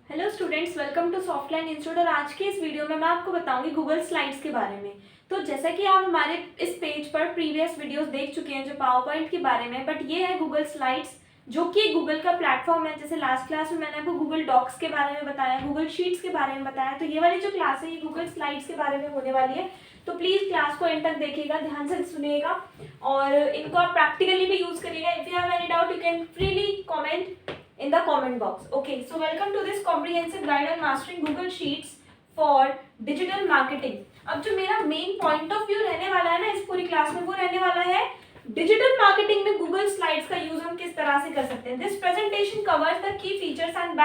Hello students, welcome to Softline institute. और आज के इस वीडियो में मैं आपको बताऊंगी गूगल स्लाइड्स के बारे में। तो जैसा कि आप हमारे इस पेज पर प्रीवियस वीडियोस देख चुके हैं जो पावर पॉइंट के बारे में, बट ये है गूगल स्लाइड्स जो कि गूगल का प्लेटफॉर्म है। जैसे लास्ट क्लास में मैंने आपको गूगल डॉक्स के बारे में बताया, गूगल शीट्स के बारे में बताया, तो ये वाली जो क्लास है ये गूगल स्लाइड्स के बारे में होने वाली है। तो प्लीज क्लास को एंड तक देखिएगा, ध्यान से सुनिएगा और इनको आप प्रैक्टिकली भी यूज करिएगा। If you have any doubt you can freely comment in the comment box. Okay, so welcome to this comprehensive guide on mastering Google Sheets for digital marketing. अब जो मेरा मेन पॉइंट ऑफ व्यू रहने वाला है ना इस पूरी class में, वो रहने वाला है डिजिटल मार्केटिंग में गूगल स्लाइड्स का यूज हम किस तरह से कर सकते हैं। This presentation covers the key features and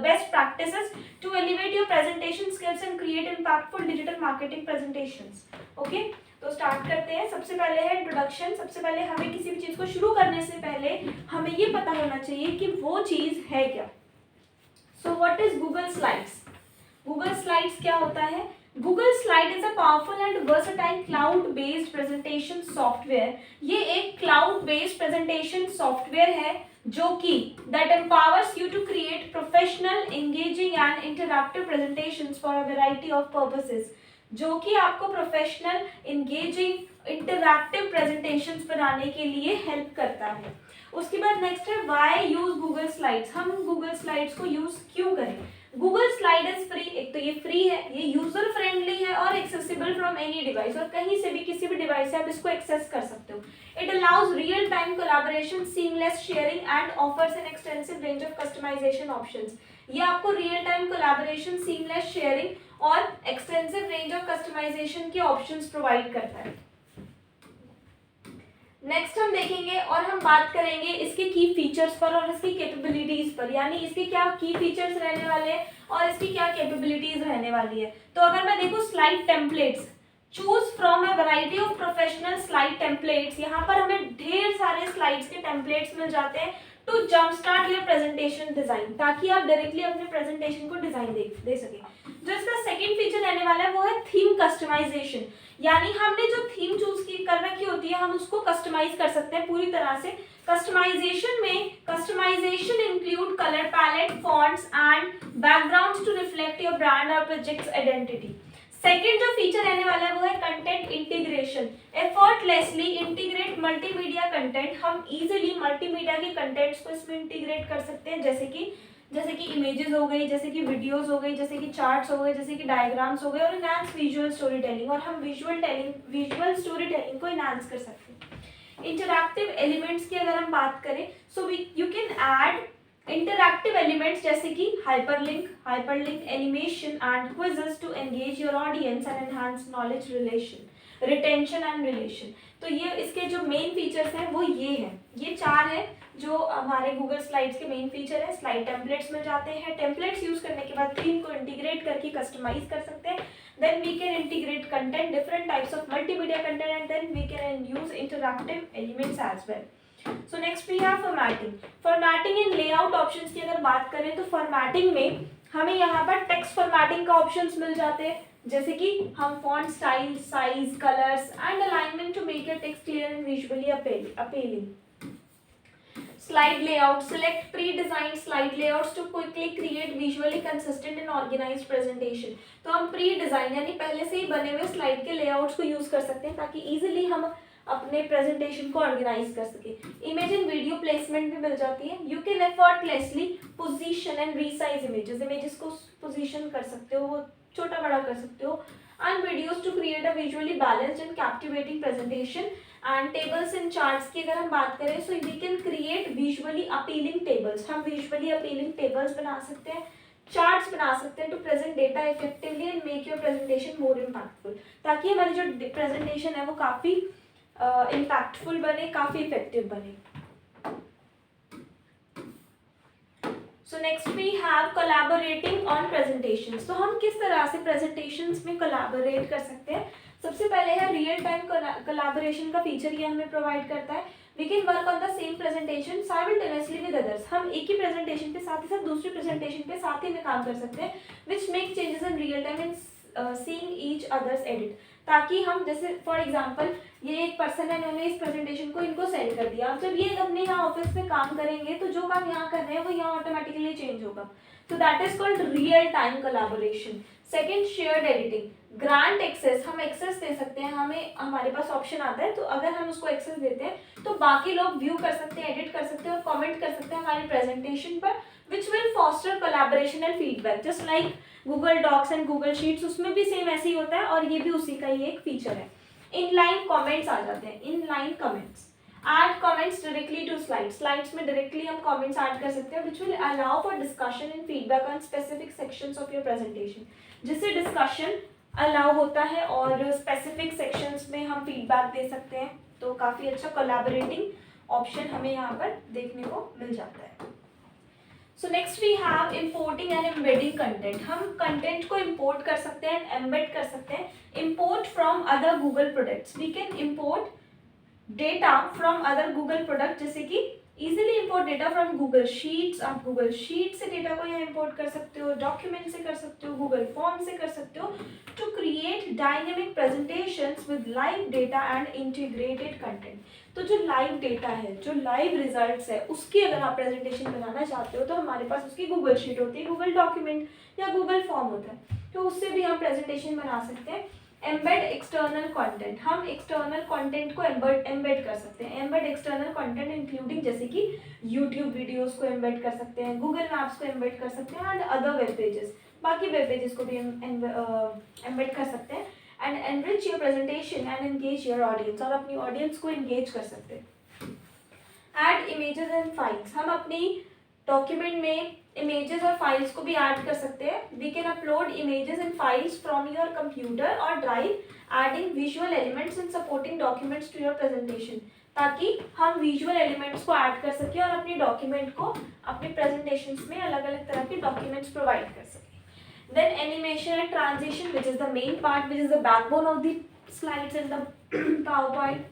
best practices to elevate your presentation skills and create impactful digital marketing presentations. Okay, तो स्टार्ट करते हैं। सबसे पहले है इंट्रोडक्शन। सबसे पहले हमें किसी भी चीज को शुरू करने से पहले हमें ये पता होना चाहिए कि वो चीज है क्या। So what is Google Slides? Google Slides क्या होता है? Google Slide is a powerful and versatile cloud based presentation software. ये एक क्लाउड बेस्ड प्रेजेंटेशन सॉफ्टवेयर है जो कि that empowers you to create professional, engaging and interactive presentations for a variety of purposes, जो कि आपको प्रोफेशनल, इंगेजिंग, इंटरैक्टिव प्रेजेंटेशंस बनाने के लिए हेल्प करता है। उसके बाद नेक्स्ट है व्हाई यूज गूगल स्लाइड्स। हम गूगल स्लाइड्स को यूज क्यों करें? Google Slide is free. एक तो ये फ्री है, ये यूजर फ्रेंडली है और एक्सेसिबल फ्रॉम एनी डिवाइस, और कहीं से भी किसी भी डिवाइस से आप इसको एक्सेस कर सकते हो। It allows real time collaboration, seamless sharing and offers an extensive range of customisation options. ये आपको real time collaboration, seamless sharing और एक्सटेंसिव रेंज ऑफ कस्टमाइजेशन के ऑप्शंस प्रोवाइड करता है। नेक्स्ट हम देखेंगे और हम बात करेंगे इसके की फीचर्स पर और इसकी कैपेबिलिटीज पर, यानी इसके क्या की फीचर्स रहने वाले हैं और इसकी क्या कैपेबिलिटीज रहने वाली है। तो अगर मैं देखूं slide templates, choose from a variety of professional slide templates. यहाँ पर हमें ढेर सारे स्लाइड्स के टेम्पलेट्स मिल जाते हैं to jump start your presentation design, ताकि आप डायरेक्टली अपने प्रेजेंटेशन को डिजाइन दे सके। जो इसका सेकंड फीचर रहने वाला है वो है थीम कस्टमाइजेशन, यानी हमने जो थीम चूज की कर रखी होती है हम उसको कस्टमाइज कर सकते हैं पूरी तरह से। Customisation include colour palette, fonts and backgrounds to reflect your brand और प्रोजेक्ट्स आइडेंटिटी। सेकेंड जो फीचर रहने वाला है वो है content integration. Effortlessly integrate multimedia content. हम इजीली मल्टीमीडिया के कंटेंट्स को इसमें इंटीग्रेट कर सकते हैं, जैसे कि इमेजेस हो गई, जैसे कि वीडियोस हो गई, जैसे कि चार्ट्स हो गए, जैसे कि डायग्राम्स हो गए, और इनहांस विजुअल स्टोरी टेलिंग। और हम विजुअल स्टोरी टेलिंग को इनहांस कर सकते हैं। इंटरैक्टिव एलिमेंट्स की अगर हम बात करें, so you can add interactive elements जैसे कि hyperlink, animation and quizzes to engage your audience and enhance knowledge retention and relation. तो ये इसके जो मेन फीचर्स हैं वो ये हैं, ये चार हैं जो हमारे गूगल स्लाइड्स के मेन फीचर है। स्लाइड टेम्पलेट्स मिल जाते हैं, टेम्पलेट्स यूज करने के बाद थीम को इंटीग्रेट करके कस्टमाइज कर सकते हैं। Then we can integrate content, different types of multimedia content, and then we can use interactive elements as well. So next we have formatting in layout options की अगर बात करें तो फॉर्मेटिंग में हमें यहाँ पर टेक्स्ट फॉर्मेटिंग का ऑप्शंस मिल जाते हैं, जैसे कि हम font style, size, colours and alignment to make your text clear and visually appealing. Slide layout. Select pre-designed slide layouts to quickly create visually consistent and organized presentation. तो हम pre-design यानी पहले से ही बने हुए स्लाइड के लेआउट्स को use कर सकते हैं ताकि इजीली हम अपने प्रेजेंटेशन को ऑर्गेनाइज कर सके। इमेज एंड वीडियो प्लेसमेंट भी मिल जाती है। You can effortlessly position and resize images को पोजीशन कर सकते हो, वो छोटा बड़ा कर सकते हो। And videos to create a visually balanced and captivating presentation. And tables and charts की अगर हम बात करें, so we can create visually appealing tables. हम विजुअली अपीलिंग टेबल्स बना सकते हैं, चार्ट्स बना सकते हैं to present data effectively and make your presentation more impactful, ताकि हमारी जो प्रेजेंटेशन है वो काफ़ी इम्पैक्टफुल बने, काफ़ी इफेक्टिव बने। So next we have collaborating on presentations. तो हम किस तरह से प्रेजेंटेशंस में कोलैबोरेट कर सकते हैं? सबसे पहले है रियल टाइम कोलैबोरेशन का फीचर, ये हमें प्रोवाइड करता है। We can work on the same presentation simultaneously with others. हम एक ही प्रेजेंटेशन पे साथ ही साथ दूसरी प्रेजेंटेशन पे साथ ही में काम कर सकते हैं, which make changes in real time in seeing each others edit. ताकि हम जैसे फॉर एग्जांपल ये एक पर्सन है, इन्होंने इस प्रेजेंटेशन को इनको सेंड कर दिया। अब जब ये अपने यहाँ ऑफिस में काम करेंगे तो जो काम यहाँ कर रहे हैं वो यहाँ ऑटोमेटिकली चेंज होगा। तो that is called real time collaboration. Second, shared editing. Grant access, हम एक्सेस दे सकते हैं, हमें हमारे पास ऑप्शन आता है, तो अगर हम उसको एक्सेस देते हैं तो बाकी लोग व्यू कर सकते हैं, एडिट कर सकते हैं और कमेंट कर सकते हैं हमारी प्रेजेंटेशन पर, which will foster collaboration and feedback. Just like Google Docs and Google Sheets, उसमें भी सेम ऐसे ही होता है और ये भी उसी का ही एक फीचर है। इनलाइन कमेंट्स आ जाते हैं, inline comments. Add comments directly to slides, slides में डायरेक्टली हम कमेंट्स ऐड कर सकते हैं, which will allow for discussion and feedback on specific sections of your presentation, जिससे डिस्कशन अलाउ होता है और स्पेसिफिक सेक्शंस में हम फीडबैक दे सकते हैं। तो काफ़ी अच्छा कोलैबोरेटिंग ऑप्शन हमें यहाँ पर देखने को मिल जाता है। So next we have importing and embedding content. हम कंटेंट को इंपोर्ट कर सकते हैं, एम्बेड कर सकते हैं। Import from other Google products, we can import data from other Google product, जैसे कि easily import data from Google Sheets. आप गूगल शीट से डेटा को यहाँ इंपोर्ट कर सकते हो, डॉक्यूमेंट से कर सकते हो, गूगल फॉर्म से कर सकते हो, to create dynamic presentations with live data and integrated content. तो जो लाइव डेटा है, जो लाइव रिजल्ट्स है, उसकी अगर आप प्रेजेंटेशन बनाना चाहते हो तो हमारे पास उसकी गूगल शीट होती है, गूगल डॉक्यूमेंट या गूगल फॉर्म होता है, तो उससे भी हम प्रेजेंटेशन बना सकते हैं। एम्बेड एक्सटर्नल कंटेंट, हम एक्सटर्नल कंटेंट को एम्बेड कर सकते हैं। एम्बेड एक्सटर्नल कंटेंट इंक्लूडिंग जैसे कि यूट्यूब वीडियोस को एम्बेड कर सकते हैं, गूगल मैप्स को एम्बेड कर सकते हैं एंड अदर वेब पेजेस, बाकी वेब पेजेस को भी एम्बेड कर सकते हैं। And enrich your presentation and engage your audience, और अपनी ऑडियंस को एंगेज कर सकते हैं। ऐड इमेजेस एंड फाइल्स, हम अपनी डॉक्यूमेंट में इमेजेस और फाइल्स को भी ऐड कर सकते हैं। We can upload images and files from your computer और drive, adding visual elements and supporting documents to your presentation, ताकि हम विजुअल एलिमेंट्स को ऐड कर सकें और अपनी डॉक्यूमेंट को अपने प्रेजेंटेशंस में अलग अलग तरह के डॉक्यूमेंट्स प्रोवाइड कर सकें। Then animation and transition, which is the main part, which is the backbone of the slides in the PowerPoint.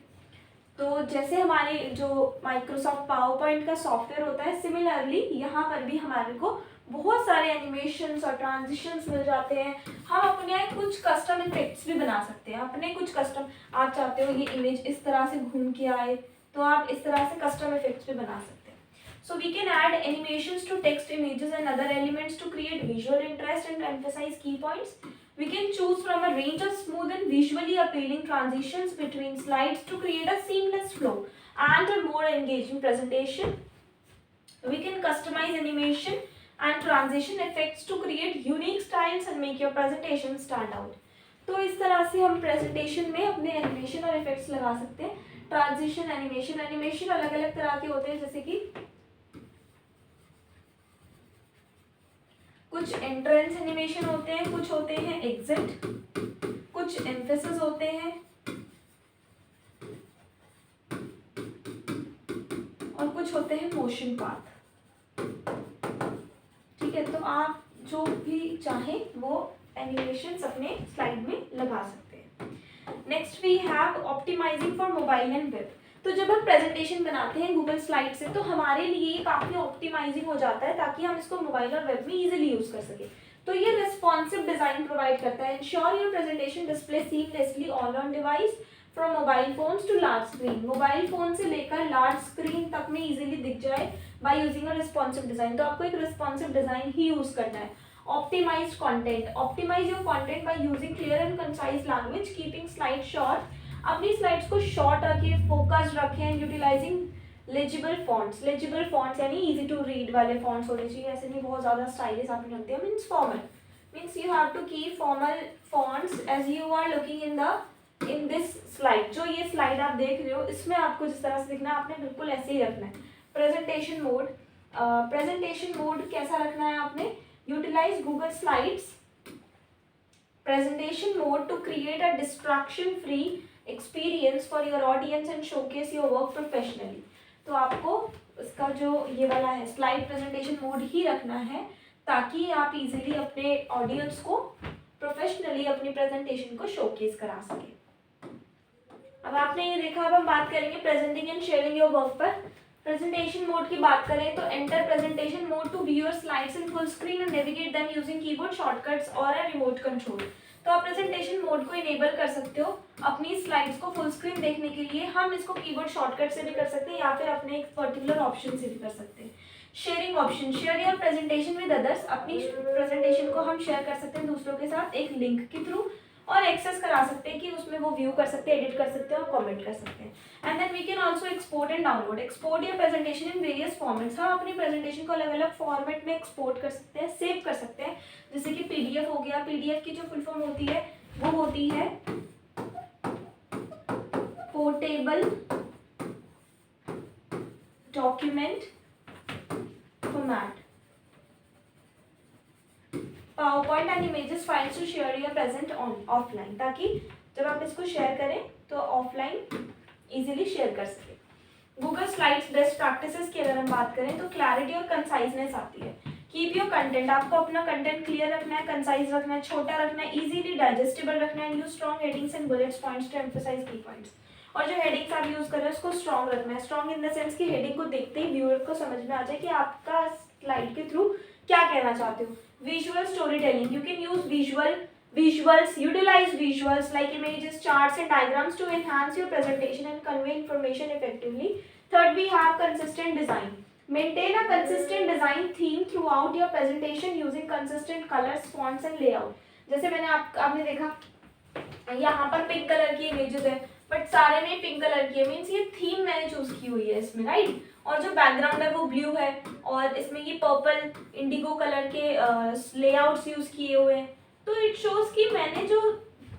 तो जैसे हमारे जो माइक्रोसॉफ्ट पावरपॉइंट का सॉफ्टवेयर होता है, सिमिलरली यहाँ पर भी हमारे को बहुत सारे एनिमेशंस और ट्रांजिशंस मिल जाते हैं। हम अपने कुछ कस्टम इफेक्ट्स भी बना सकते हैं, अपने कुछ कस्टम, आप चाहते हो ये इमेज इस तरह से घूम के आए तो आप इस तरह से कस्टम इफेक्ट्स भी बना सकते हैं। So we can add animations to text, images and other elements to create visual interest and emphasize key points. We can choose from a range of smooth and visually appealing transitions between slides to create a seamless flow and a more engaging presentation. We can customize animation and transition effects to create unique styles and make your presentation stand out. तो इस तरह से हम presentation में अपने animation और effects लगा सकते हैं। ट्रांजिशन एनिमेशन, एनिमेशन अलग अलग तरह के होते हैं, जैसे कि कुछ एंट्रेंस एनिमेशन होते हैं, कुछ होते हैं एग्जिट, कुछ एम्फेसिस होते हैं और कुछ होते हैं मोशन पाथ। ठीक है, तो आप जो भी चाहें वो एनिमेशंस अपने स्लाइड में लगा सकते हैं। Next we have optimizing for mobile and web. तो जब हम प्रेजेंटेशन बनाते हैं गूगल स्लाइड से, तो हमारे लिए ये काफ़ी ऑप्टिमाइजिंग हो जाता है ताकि हम इसको मोबाइल और वेब में इजीली यूज़ कर सकें। तो ये रिस्पॉन्सिव डिज़ाइन प्रोवाइड करता है। Ensure your presentation display seamlessly all on device from mobile phones to large screen. Mobile phone से लेकर लार्ज स्क्रीन तक में इजीली दिख जाए by using a responsive design. तो आपको एक रिस्पॉन्सिव डिज़ाइन ही यूज़ करना है। Optimized content, optimize your content by using clear and concise language, keeping slide short. अपनी स्लाइड्स को शॉर्ट रखें, फोकस्ड रखें, utilizing legible fonts. Legible fonts यानी इजी टू रीड वाले फॉन्ट्स होने चाहिए, ऐसे नहीं बहुत ज़्यादा स्टाइलिश आपने रखते हैं। Means formal, means you have to keep formal fonts as you are looking in this slide. जो ये स्लाइड आप देख रहे हो इसमें आपको जिस तरह से दिखना है आपने बिल्कुल ऐसे ही रखना है। प्रेजेंटेशन मोड, प्रेजेंटेशन मोड कैसा रखना है आपने? Utilize Google Slides presentation mode to create a distraction free experience for your audience and showcase your work professionally. तो आपको इसका जो ये वाला है स्लाइड प्रेजेंटेशन मोड ही रखना है ताकि आप इजीली अपने ऑडियंस को प्रोफेशनली अपनी प्रेजेंटेशन को शोकेस करा सके। अब आपने ये देखा, अब हम बात करेंगे presenting and sharing your work पर। प्रेजेंटेशन मोड की बात करें तो enter presentation mode to view your slides in full screen and navigate them using keyboard shortcuts और अ रिमोट कंट्रोल। तो आप प्रेजेंटेशन मोड को इनेबल कर सकते हो अपनी स्लाइड्स को फुल स्क्रीन देखने के लिए। हम इसको कीबोर्ड शॉर्टकट से भी कर सकते हैं या फिर अपने एक पर्टिकुलर ऑप्शन से भी कर सकते हैं। Sharing option, share your presentation with others. अपनी प्रेजेंटेशन को हम शेयर कर सकते हैं दूसरों के साथ एक लिंक के थ्रू और एक्सेस करा सकते हैं कि उसमें वो व्यू कर सकते हैं, एडिट कर सकते हैं और कमेंट कर सकते हैं। And then we can also export and download. Export your presentation in various formats. हम अपनी प्रेजेंटेशन को अलग अलग फॉर्मेट में एक्सपोर्ट कर सकते हैं, सेव कर सकते हैं। जैसे कि पीडीएफ हो गया। पीडीएफ की जो फुल फॉर्म होती है वो होती है portable document format. PowerPoint and images files to share your present on offline, ताकि जब आप इसको शेयर करें तो ऑफलाइन इजीली शेयर कर सके। गूगल स्लाइड्स बेस्ट प्रैक्टिसेस की अगर हम बात करें तो क्लैरिटी और कंसाइजनेस आती है। कीप योर कंटेंट, आपको अपना कंटेंट क्लियर रखना है, कंसाइज रखना है, छोटा रखना है, इजीली डाइजेस्टेबल रखना है। Use strong headings and bullets points to emphasize key points. और जो हेडिंग्स आप यूज कर रहे हैं उसको स्ट्रॉन्ग रखना है। स्ट्रॉन्ग इन द सेंस कि हेडिंग को देखते ही व्यूअर को समझ में आ जाए कि आपका स्लाइड के थ्रू क्या कहना चाहते हो। Visual storytelling, you can use visuals, utilize visuals like images, charts and diagrams to enhance your presentation and convey information effectively. Third, we have consistent design. Maintain a consistent design theme throughout your presentation using consistent colors, fonts and layout. जैसे आपने देखा यहाँ पर pink colour की images है but सारे में pink colour की है, मीन्स ये थीम मैंने चूज की हुई है इसमें, राइट। और जो बैकग्राउंड है वो ब्लू है और इसमें ये पर्पल इंडिगो कलर के लेआउट्स यूज किए हुए हैं। तो इट शोज कि मैंने जो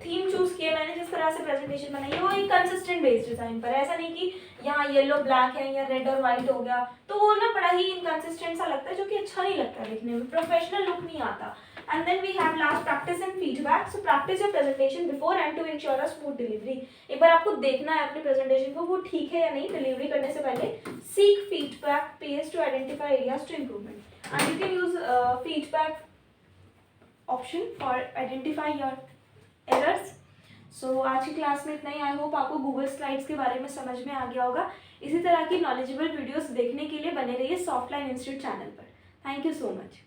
थीम चूज किया, मैंने जिस तरह से प्रेजेंटेशन बनाई है वो एक कंसिस्टेंट बेस्ड डिजाइन पर है। ऐसा नहीं कि यहाँ येलो ब्लैक है या रेड और व्हाइट हो गया, तो वो ना बड़ा ही इनकंसिस्टेंट सा लगता है जो कि अच्छा नहीं लगता दिखने में, प्रोफेशनल लुक नहीं आता। And then we have last practice and feedback. So practice your presentation before and to ensure a smooth delivery. एक बार आपको देखना है अपनी प्रेजेंटेशन को वो ठीक है या नहीं डिलीवरी करने से पहले। Seek feedback pairs to identify areas to improvement. And you can use feedback option for identify your errors. So आज की क्लास में इतना ही। आई होप आपको गूगल स्लाइड्स के बारे में समझ में आ गया होगा। इसी तरह की नॉलेजेबल वीडियोस देखने के लिए बने रहिए सॉफ्टलाइन इंस्टीट्यूट चैनल पर। Thank you so much.